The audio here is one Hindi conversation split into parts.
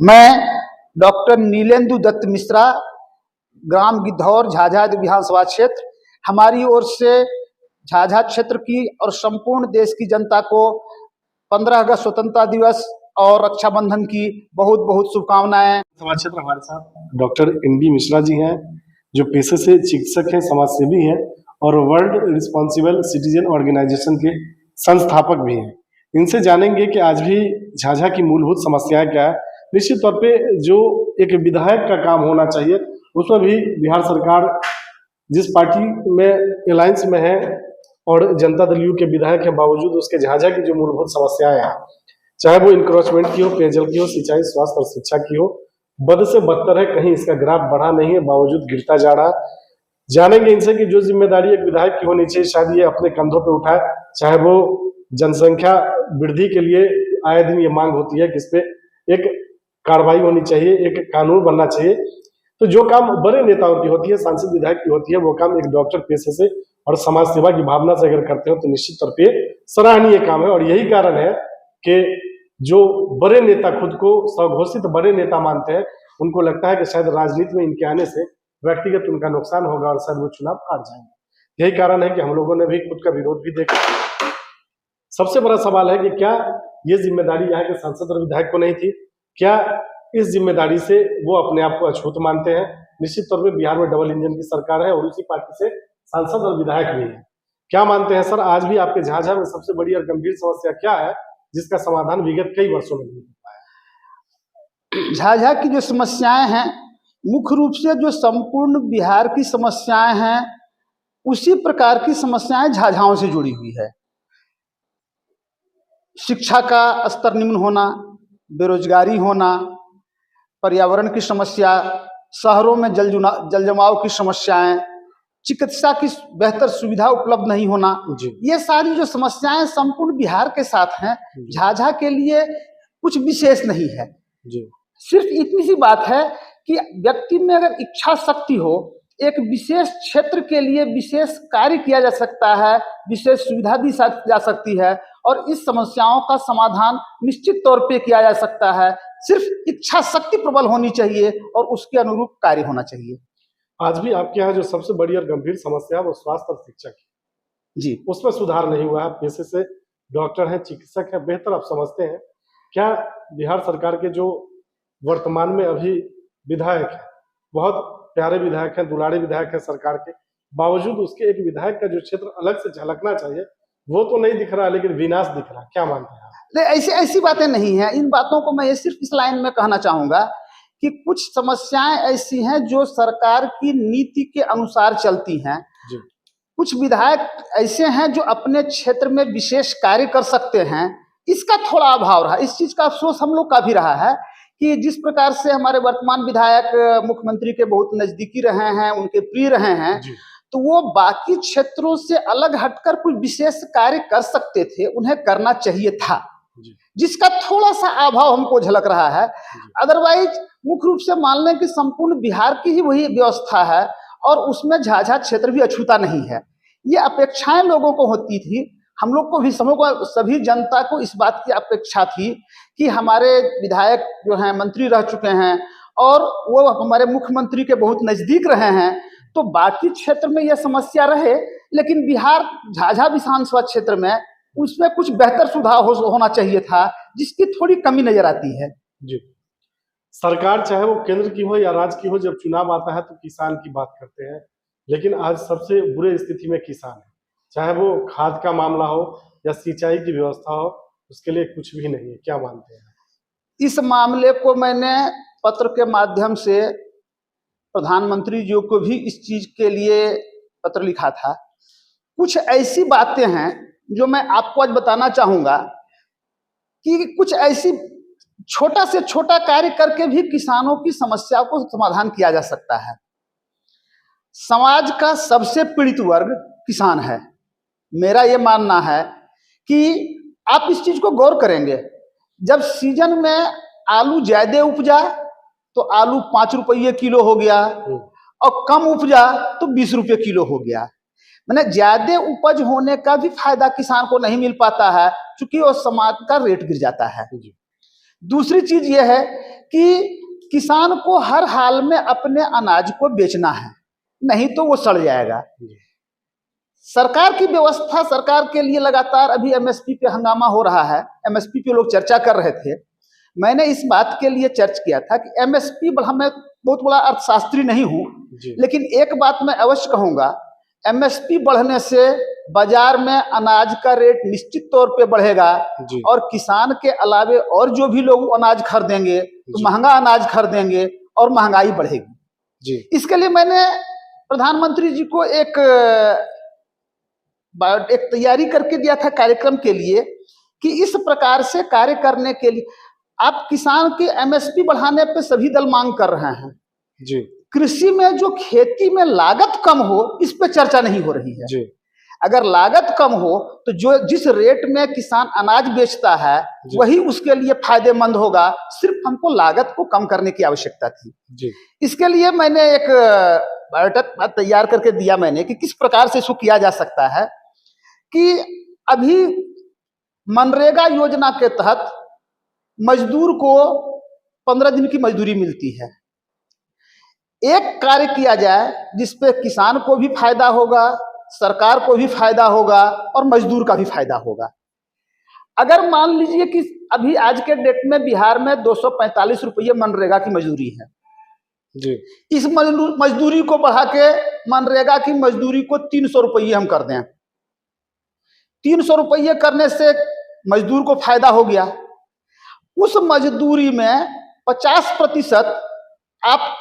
मैं डॉक्टर नीलेंदु दत्त मिश्रा, ग्राम गिद्धौर, झाझा विधानसभा क्षेत्र। हमारी ओर से झाझा क्षेत्र की और संपूर्ण देश की जनता को 15 अगस्त स्वतंत्रता दिवस और रक्षाबंधन की बहुत बहुत शुभकामनाएं। समाज क्षेत्र हमारे साथ डॉक्टर NB मिश्रा जी हैं, जो पेशे से चिकित्सक हैं, समाजसेवी हैं और वर्ल्ड रिस्पॉन्सिबल सिटीजन ऑर्गेनाइजेशन के संस्थापक भी हैं। इनसे जानेंगे कि आज भी झाझा की मूलभूत समस्याएं क्या है। निश्चित तौर पे जो एक विधायक का काम होना चाहिए, उसमें भी बिहार सरकार जिस पार्टी में अलायंस में है और जनता दल यू के विधायक के बावजूद उसके झाझा की जो मूलभूत समस्याएं हैं, चाहे वो इंक्रोचमेंट की हो, पेयजल की हो, सिंचाई, स्वास्थ्य और शिक्षा की हो, बद से बदतर है। कहीं इसका ग्राफ बढ़ा नहीं है, बावजूद गिरता जा रहा। जानेंगे इनसे कि जो जिम्मेदारी एक विधायक की होनी चाहिए, शायद ये अपने कंधों पे उठाए। चाहे वो जनसंख्या वृद्धि के लिए आए दिन ये मांग होती है कि इस पे एक कार्रवाई होनी चाहिए, एक कानून बनना चाहिए। तो जो काम बड़े नेताओं की होती है, सांसद विधायक की होती है, वो काम एक डॉक्टर पेशे से और समाज सेवा की भावना से अगर करते हो तो निश्चित तौर पे सराहनीय काम है। और यही कारण है कि जो बड़े नेता खुद को स्वघोषित बड़े नेता मानते हैं, उनको लगता है कि शायद राजनीति में इनके आने से व्यक्तिगत उनका नुकसान होगा और शायद वो चुनाव हार जाएंगे। यही कारण है कि हम लोगों ने भी खुद का विरोध भी देखा। सबसे बड़ा सवाल है कि क्या ये जिम्मेदारी यहाँ के सांसद और विधायक को नहीं थी? क्या इस जिम्मेदारी से वो अपने आप को अछूत मानते हैं? निश्चित तौर पे बिहार में डबल इंजन की सरकार है और उसी पार्टी से सांसद और विधायक भी है। क्या मानते हैं सर, आज भी आपके झाझा में सबसे बड़ी और गंभीर समस्या क्या है जिसका समाधान विगत कई वर्षों में नहीं हो पाया? झाझा की जो समस्याएं हैं, मुख्य रूप से जो संपूर्ण बिहार की समस्याएं हैं, उसी प्रकार की समस्याएं झाझाओं से जुड़ी हुई है। शिक्षा का स्तर निम्न होना, बेरोजगारी होना, पर्यावरण की समस्या, शहरों में जल जमाव की समस्याएं, चिकित्सा की बेहतर सुविधा उपलब्ध नहीं होना, ये सारी जो समस्याएं संपूर्ण बिहार के साथ हैं, झाझा के लिए कुछ विशेष नहीं है। सिर्फ इतनी सी बात है कि व्यक्ति में अगर इच्छा शक्ति हो, एक विशेष क्षेत्र के लिए विशेष कार्य किया जा सकता है, विशेष सुविधा दी जा सकती है और इस समस्याओं का समाधान निश्चित तौर पे किया जा सकता है। सिर्फ इच्छा शक्ति प्रबल होनी चाहिए और उसके अनुरूप कार्य होना चाहिए। आज भी आपके यहाँ जो सबसे बड़ी और गंभीर समस्या है वो स्वास्थ्य और शिक्षा की जी, उसमें सुधार नहीं हुआ है। पेशे से डॉक्टर हैं, चिकित्सक हैं, बेहतर आप समझते हैं। क्या बिहार सरकार के जो वर्तमान में अभी विधायक है, बहुत प्यारे विधायक हैं, दुलारे विधायक हैं सरकार के, बावजूद उसके एक विधायक का जो क्षेत्र अलग से झलकना चाहिए वो तो नहीं दिख रहा, लेकिन विनाश दिख रहा। क्या मानते हैं आप? ऐसी बातें नहीं है। इन बातों को मैं ये सिर्फ इस लाइन में कहना चाहूंगा कि कुछ समस्याएं ऐसी हैं जो सरकार की नीति के अनुसार चलती हैं। कुछ विधायक ऐसे हैं जो अपने क्षेत्र में विशेष कार्य कर सकते हैं, इसका थोड़ा अभाव रहा। इस चीज का अफसोस हम लोग का भी रहा है कि जिस प्रकार से हमारे वर्तमान विधायक मुख्यमंत्री के बहुत नजदीकी रहे हैं, उनके प्रिय रहे हैं, तो वो बाकी क्षेत्रों से अलग हटकर कुछ विशेष कार्य कर सकते थे, उन्हें करना चाहिए था, जिसका थोड़ा सा अभाव हमको झलक रहा है। अदरवाइज मुख्य रूप से मान लें कि संपूर्ण बिहार की ही वही व्यवस्था है और उसमें झाझा क्षेत्र भी अछूता नहीं है। ये अपेक्षाएं लोगों को होती थी, हम लोग को भी, सभी जनता को इस बात की अपेक्षा थी कि हमारे विधायक जो हैं मंत्री रह चुके हैं और वो हमारे मुख्यमंत्री के बहुत नजदीक रहे हैं, तो बाकी क्षेत्र में यह समस्या रहे, लेकिन बिहार झाझा विधानसभा क्षेत्र में उसमें कुछ बेहतर सुधार होना चाहिए था, जिसकी थोड़ी कमी नजर आती है। जी, सरकार चाहे वो केंद्र की हो या राज्य की हो, जब चुनाव आता है तो किसान की बात करते हैं, लेकिन आज सबसे बुरे स्थिति में किसान है। चाहे वो खाद का मामला हो या सिंचाई की व्यवस्था हो, उसके लिए कुछ भी नहीं है। क्या मानते हैं? इस मामले को मैंने पत्र के माध्यम से प्रधानमंत्री जी को भी इस चीज के लिए पत्र लिखा था। कुछ ऐसी बातें हैं जो मैं आपको आज बताना चाहूंगा कि कुछ ऐसी छोटा से छोटा कार्य करके भी किसानों की समस्या को समाधान किया जा सकता है। समाज का सबसे पीड़ित वर्ग किसान है। मेरा ये मानना है कि आप इस चीज को गौर करेंगे, जब सीजन में आलू ज्यादा उपजा तो आलू 5 रुपये किलो हो गया और कम उपजा तो 20 रुपये किलो हो गया। मैंने ज्यादा उपज होने का भी फायदा किसान को नहीं मिल पाता है, क्योंकि वो समाज का रेट गिर जाता है। दूसरी चीज यह है कि किसान को हर हाल में अपने अनाज को बेचना है, नहीं तो वो सड़ जाएगा। सरकार की व्यवस्था, सरकार के लिए लगातार अभी एमएसपी पे हंगामा हो रहा है, एमएसपी पे लोग चर्चा कर रहे थे। मैंने इस बात के लिए चर्चा किया था कि एमएसपी, मैं बहुत बड़ा अर्थशास्त्री नहीं हूं, लेकिन एक बात मैं अवश्य कहूंगा, एमएसपी बढ़ने से बाजार में अनाज का रेट निश्चित तौर पे बढ़ेगा और किसान के अलावे और जो भी लोग अनाज खरीदेंगे तो महंगा अनाज खरीदेंगे और महंगाई बढ़ेगी। इसके लिए मैंने प्रधानमंत्री जी को एक तैयारी करके दिया था कार्यक्रम के लिए कि इस प्रकार से कार्य करने के लिए आप किसान की एमएसपी बढ़ाने पे सभी दल मांग कर रहे हैं जी। कृषि में जो खेती में लागत कम हो, इस पे चर्चा नहीं हो रही है जी। अगर लागत कम हो तो जो जिस रेट में किसान अनाज बेचता है वही उसके लिए फायदेमंद होगा, सिर्फ हमको लागत को कम करने की आवश्यकता थी जी। इसके लिए मैंने एक बायोडाटा तैयार करके दिया मैंने कि किस प्रकार से इसको किया जा सकता है कि अभी मनरेगा योजना के तहत मजदूर को 15 दिन की मजदूरी मिलती है। एक कार्य किया जाए जिसपे किसान को भी फायदा होगा, सरकार को भी फायदा होगा और मजदूर का भी फायदा होगा। अगर मान लीजिए कि अभी आज के डेट में बिहार में 245 रुपये मनरेगा की मजदूरी है जी। इस मजदूरी को बढ़ा के मनरेगा की मजदूरी को 300 रुपये हम कर दें, 300 रुपये करने से मजदूर को फायदा हो गया। उस मजदूरी में 50% आप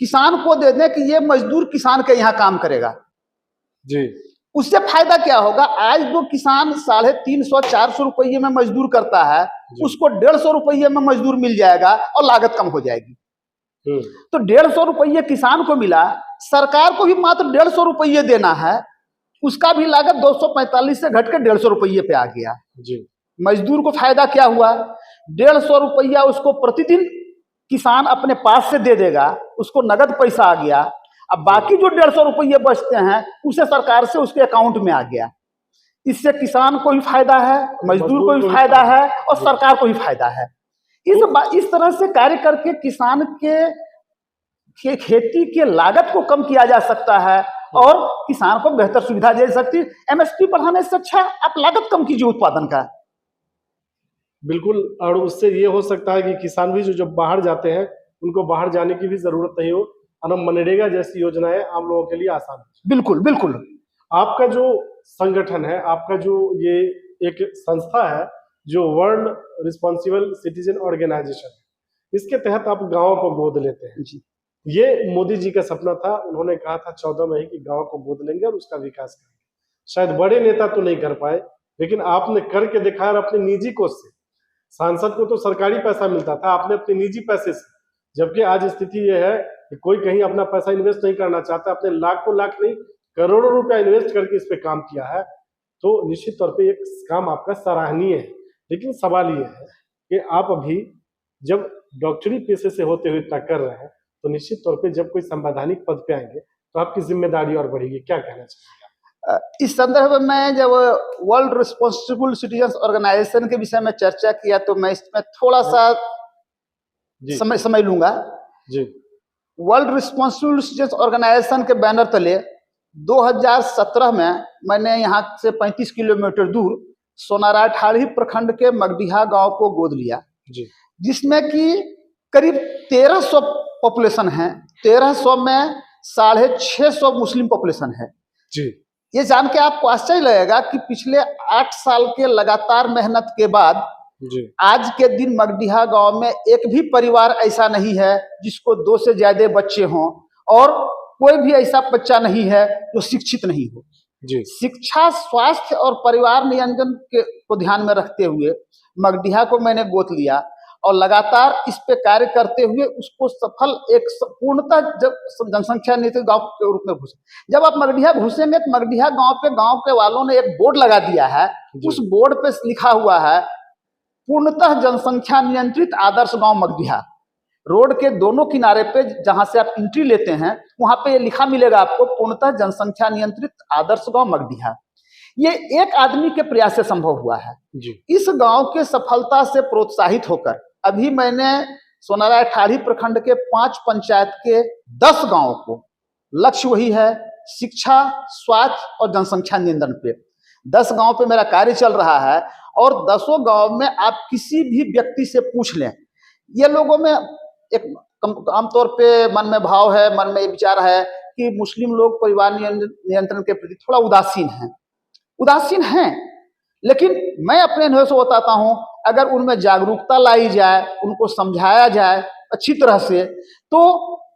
किसान को दे दें कि ये मजदूर किसान के यहाँ काम करेगा जी। उससे फायदा क्या होगा, आज जो किसान 350-400 रुपये में मजदूर करता है उसको 150 रुपये में मजदूर मिल जाएगा और लागत कम हो जाएगी। तो 150 रुपये किसान को मिला, सरकार को भी मात्र 150 रुपये देना है, उसका भी लागत 245 से घट के 150 रुपये पे आ गया जी। मजदूर को फायदा क्या हुआ, 150 रुपया उसको प्रतिदिन किसान अपने पास से दे देगा, उसको नगद पैसा आ गया। अब बाकी जो 150 रुपये बचते हैं उसे सरकार से उसके अकाउंट में आ गया। इससे किसान को भी फायदा है, मजदूर को भी फायदा है और सरकार को भी फायदा है। इस तरह से कार्य करके किसान के खेती के लागत को कम किया जा सकता है और किसान को बेहतर सुविधा दे सकती है। एमएसपी बढ़ाने से अच्छा आप लागत कम कीजिए उत्पादन का। बिल्कुल, और उससे ये हो सकता है कि किसान भी जो बाहर जाते हैं उनको बाहर जाने की भी जरूरत नहीं हो और मनरेगा जैसी योजनाएं आम लोगों के लिए आसान हो। बिल्कुल बिल्कुल। आपका जो संगठन है, आपका जो ये एक संस्था है जो वर्ल्ड रिस्पॉन्सिबल सिटीजन ऑर्गेनाइजेशन, इसके तहत आप गाँव को गोद लेते हैं जी। ये मोदी जी का सपना था, उन्होंने कहा था 14 में ही कि गाँव को गोद लेंगे और उसका विकास करेंगे। शायद बड़े नेता तो नहीं कर पाए, लेकिन आपने करके दिखाया और अपने निजी कोष से। सांसद को तो सरकारी पैसा मिलता था, आपने अपने निजी पैसे से, जबकि आज स्थिति यह है कि कोई कहीं अपना पैसा इन्वेस्ट नहीं करना चाहता, अपने लाखों लाख नहीं करोड़ों रुपया इन्वेस्ट करके इस पे काम किया है। तो निश्चित तौर पे एक काम आपका सराहनीय है, लेकिन सवाल ये है कि आप अभी जब डॉक्टरी पेशे से होते हुए इतना कर रहे हैं तो निश्चित तौर पे जब कोई संवैधानिक पद पे आएंगे तो आपकी जिम्मेदारी और बढ़ेगी, क्या कहना चाहिए? इस संदर्भ में जब वर्ल्ड रिस्पॉन्सिबल सिटीजन ऑर्गेनाइजेशन के विषय में चर्चा किया तो मैं इसमें थोड़ा सा समय लूंगा जी। वर्ल्ड रिस्पॉन्सिबल सिटीजन ऑर्गेनाइजेशन के बैनर तले 2017 में मैंने यहाँ से 35 किलोमीटर दूर सोनारा ठाड़ी प्रखंड के मगडिहा गांव को गोद लिया जी। जिसमें कि करीब 1300 पॉपुलेशन है, 1300 में 650 मुस्लिम पॉपुलेशन है जी। ये जान के आपको आश्चर्य लगेगा कि पिछले 8 साल के लगातार मेहनत के बाद जी। आज के दिन मगडिहा गांव में एक भी परिवार ऐसा नहीं है जिसको 2 से ज्यादा बच्चे हों और कोई भी ऐसा बच्चा नहीं है जो शिक्षित नहीं हो जी। शिक्षा, स्वास्थ्य और परिवार नियोजन को ध्यान में रखते हुए मगडिहा को मैंने गोद लिया और लगातार इस पे कार्य करते हुए उसको सफल एक पूर्णतः जब जनसंख्या नीति गांव के रूप में घुसे। जब आप मगडिहा घुसेंगे तो मगडिहा गांव पे गांव के वालों ने एक बोर्ड लगा दिया है, उस बोर्ड पे लिखा हुआ है पूर्णतः जनसंख्या नियंत्रित आदर्श गांव मगडिहा। रोड के दोनों किनारे पे जहां से आप एंट्री लेते हैं वहां पे ये लिखा मिलेगा आपको पूर्णतः जनसंख्या नियंत्रित आदर्श गांव मगडिहा। ये एक आदमी के प्रयास से संभव हुआ है जी। इस गांव के सफलता से प्रोत्साहित होकर अभी मैंने सोनाराय ठाड़ी प्रखंड के 5 पंचायत के 10 गांव को, लक्ष्य वही है शिक्षा, स्वास्थ्य और जनसंख्या नियंत्रण पे, 10 गांव पे मेरा कार्य चल रहा है। और 10 गांव में आप किसी भी व्यक्ति से पूछ लें, ये लोगों में एक आमतौर पे मन में भाव है, मन में विचार है कि मुस्लिम लोग परिवार नियंत्रण के प्रति थोड़ा उदासीन हैं। लेकिन मैं अपने अनुभव से बताता हूं, अगर उनमें जागरूकता लाई जाए, उनको समझाया जाए अच्छी तरह से, तो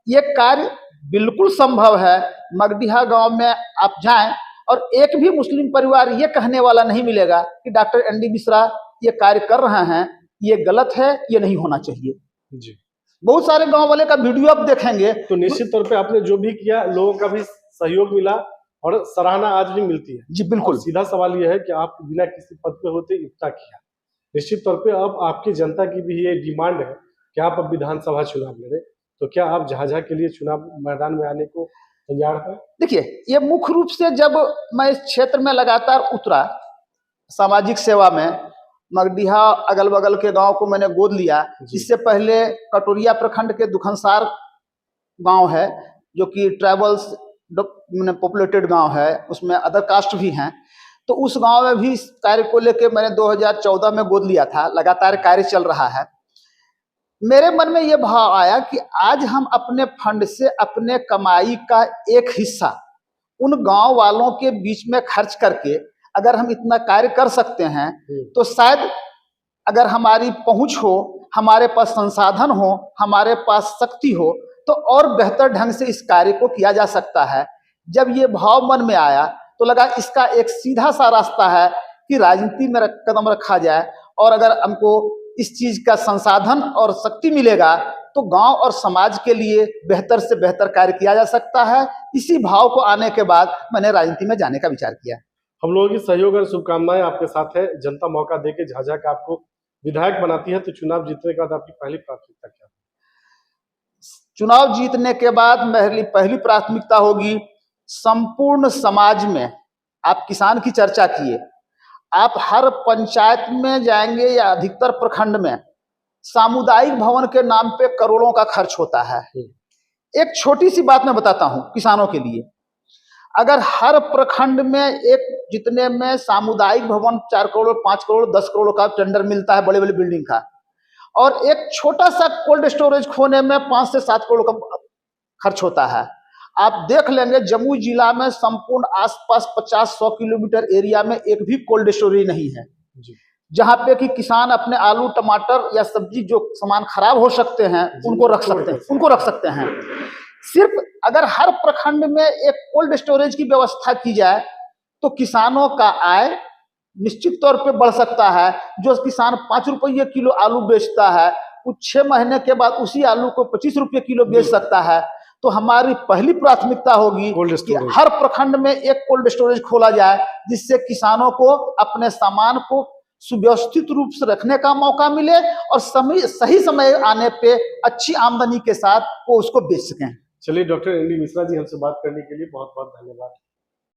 ये कार्य बिल्कुल संभव है। मगडीहा गांव में आप जाएं और एक भी मुस्लिम परिवार ये कहने वाला नहीं मिलेगा कि डॉक्टर एनडी मिश्रा ये कार्य कर रहे हैं, ये गलत है, ये नहीं होना चाहिए जी। बहुत सारे गांव वाले का वीडियो आप देखेंगे तो निश्चित तौर पे आपने जो भी किया, लोगों का भी सहयोग मिला और सराहना आज भी मिलती है। जी बिल्कुल। सीधा सवाल यह है कि आप बिना किसी पद पे होते इतना किया। निश्चित तौर पे अब आपकी जनता की भी ये डिमांड है कि आप अब विधानसभा चुनाव लड़े, तो क्या आप झाझा के लिए चुनाव मैदान में आने को तैयार हैं? देखिए, ये मुख्य रूप से जब मैं इस क्षेत्र में लगातार उतरा सामाजिक सेवा में, मगडीहा अगल बगल के गांव को मैंने गोद लिया। इससे पहले कटोरिया प्रखंड के दुखनसार गांव है, जो कि ट्राइबल्स पॉपुलेटेड गांव है, उसमें अदर कास्ट भी हैं, तो उस गांव में भी इस कार्य को लेकर मैंने 2014 में गोद लिया था। लगातार कार्य चल रहा है। मेरे मन में यह भाव आया कि आज हम अपने फंड से अपने कमाई का एक हिस्सा उन गांव वालों के बीच में खर्च करके अगर हम इतना कार्य कर सकते हैं, तो शायद अगर हमारी पहुंच हो, हमारे पास संसाधन हो, हमारे पास शक्ति हो, तो और बेहतर ढंग से इस कार्य को किया जा सकता है। जब ये भाव मन में आया तो लगा इसका एक सीधा सा रास्ता है कि राजनीति में कदम रखा जाए, और अगर हमको इस चीज का संसाधन और शक्ति मिलेगा तो गांव और समाज के लिए बेहतर से बेहतर कार्य किया जा सकता है। इसी भाव को आने के बाद मैंने राजनीति में जाने का विचार किया। हम लोगों की सहयोग और शुभकामनाएं आपके साथ है। जनता मौका देके झाझा का आपको विधायक बनाती है, तो चुनाव जीतने के बाद आपकी पहली प्राथमिकता क्या है? चुनाव जीतने के बाद मेरी पहली प्राथमिकता होगी संपूर्ण समाज में, आप किसान की चर्चा किए, आप हर पंचायत में जाएंगे या अधिकतर प्रखंड में सामुदायिक भवन के नाम पे करोड़ों का खर्च होता है। एक छोटी सी बात मैं बताता हूं किसानों के लिए, अगर हर प्रखंड में एक जितने में सामुदायिक भवन 4 करोड़ 5 करोड़ 10 करोड़ का टेंडर मिलता है बड़े बड़े बिल्डिंग का, और एक छोटा सा कोल्ड स्टोरेज खोने में 5 से 7 करोड़ का खर्च होता है। आप देख लेंगे जमुई जिला में संपूर्ण आसपास 50-100 किलोमीटर एरिया में एक भी कोल्ड स्टोरेज नहीं है, जहां पे कि किसान अपने आलू टमाटर या सब्जी जो सामान खराब हो सकते हैं उनको रख सकते हैं। सिर्फ अगर हर प्रखंड में एक कोल्ड स्टोरेज की व्यवस्था की जाए तो किसानों का आय निश्चित तौर पे बढ़ सकता है। जो किसान 5 रुपये किलो आलू बेचता है, वो 6 महीने के बाद उसी आलू को 25 रुपये किलो बेच सकता है। तो हमारी पहली प्राथमिकता होगी कि हर प्रखंड में एक कोल्ड स्टोरेज खोला जाए, जिससे किसानों को अपने सामान को सुव्यवस्थित रूप से रखने का मौका मिले और सही समय आने पे अच्छी आमदनी के साथ वो उसको बेच सकें। चलिए, डॉक्टर एनडी मिश्रा जी, हमसे बात करने के लिए बहुत बहुत धन्यवाद।